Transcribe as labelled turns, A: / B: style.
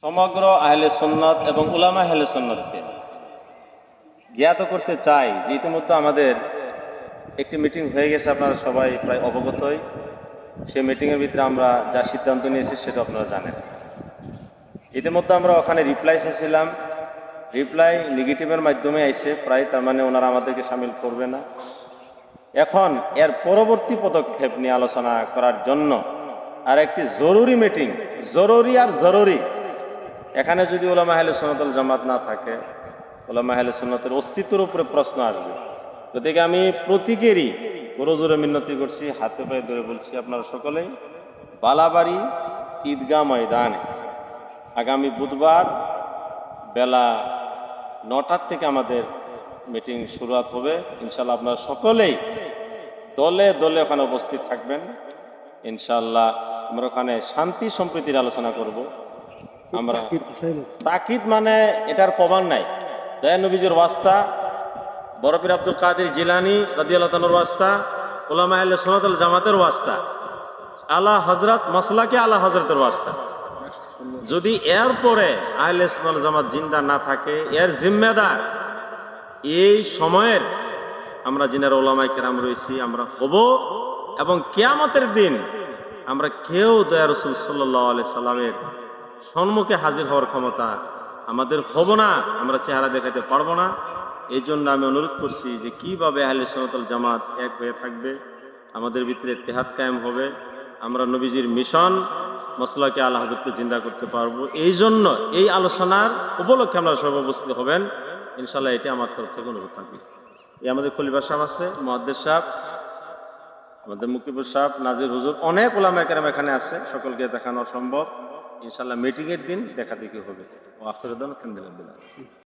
A: সমগ্র আহলে সুন্নাত এবং উলামা আহলে সুন্নাতকে জ্ঞাত করতে চাই যে ইতিমধ্যে আমাদের একটি মিটিং হয়ে গেছে, আপনারা সবাই প্রায় অবগতই। সেই মিটিংয়ের ভিতরে আমরা যা সিদ্ধান্ত নিয়েছি সেটা আপনারা জানেন। ইতিমধ্যে আমরা ওখানে রিপ্লাই চেয়েছিলাম, রিপ্লাই নেগেটিভের মাধ্যমে আইছে প্রায়, তার মানে ওনারা আমাদেরকে সামিল করবে না। এখন এর পরবর্তী পদক্ষেপ নিয়ে আলোচনা করার জন্য আর একটি জরুরি মিটিং, জরুরি আর জরুরি। এখানে যদি উলামা আহলে সুন্নাত ওয়াল জামাত না থাকে, উলামা আহলে সুন্নাতের অস্তিত্বের উপরে প্রশ্ন আসবে। গতিকে আমি প্রতীকেরই জোরে মিন্নতি করছি, হাতে পায়ে ধরে বলছি, আপনারা সকলেই বালাবাড়ি ঈদগাহ ময়দানে আগামী বুধবার বেলা 9টার থেকে আমাদের মিটিং শুরুয়াত হবে। ইনশাল্লাহ আপনারা সকলেই দলে দলে ওখানে উপস্থিত থাকবেন। ইনশাল্লাহ আমরা ওখানে শান্তি সম্প্রীতির আলোচনা করব। আমরা তাকিদ মানে এটার কমান নাই। দয়া নবীজির ওয়াস্তা, বড় পীর আব্দুল কাদের জিলানী রাদিয়াল্লাহু তাআলার ওয়াস্তা, উলামা আহলে সুন্নাত ওয়াল জামাতের ওয়াস্তা, আলা হযরত মাসলাকে আলা হযরতের ওয়াস্তা। যদি এর পরে আহলে সুন্নাত ওয়াল জামাত জিন্দা না থাকে, এর জিম্মেদার এই সময়ের আমরা যিনারা উলামায়ে কেরাম রয়েছি আমরা হব, এবং কিয়ামতের দিন আমরা কেউ দয়া রাসূল সাল্লাল্লাহু আলাইহি সাল্লামের সম্মুখে হাজির হওয়ার ক্ষমতা আমাদের হব না, আমরা চেহারা দেখাতে পারবো না। এই জন্য আমি অনুরোধ করছি যে কিভাবে আহলে সুন্নাত ওয়াল জামাত এক হয়ে থাকবে, আমাদের ভিতরে ইত্তেহাদ কায়েম হবে, আমরা নবীজির মিশন মাসলাকে আলা হযরতকে জিন্দা করতে পারবো। এই জন্য এই আলোচনার উপলক্ষে আমরা সবাই উপস্থিত হবেন ইনশাআল্লাহ, এটি আমার তরফ থেকে অনুরোধ থাকবে। এই আমাদের খলিফা সাহেব আছে, মুহাদ্দিস সাহেব, আমাদের মুকিবুর সাহেব, নাজির হুজুর, অনেক উলামায়ে কেরাম এখানে আছে, সকলকে দেখানো সম্ভব। ইনশাআল্লাহ মিটিং এর দিন দেখা দেখি হবে। ও আখিরুদ্দান আলহামদুলিল্লাহ।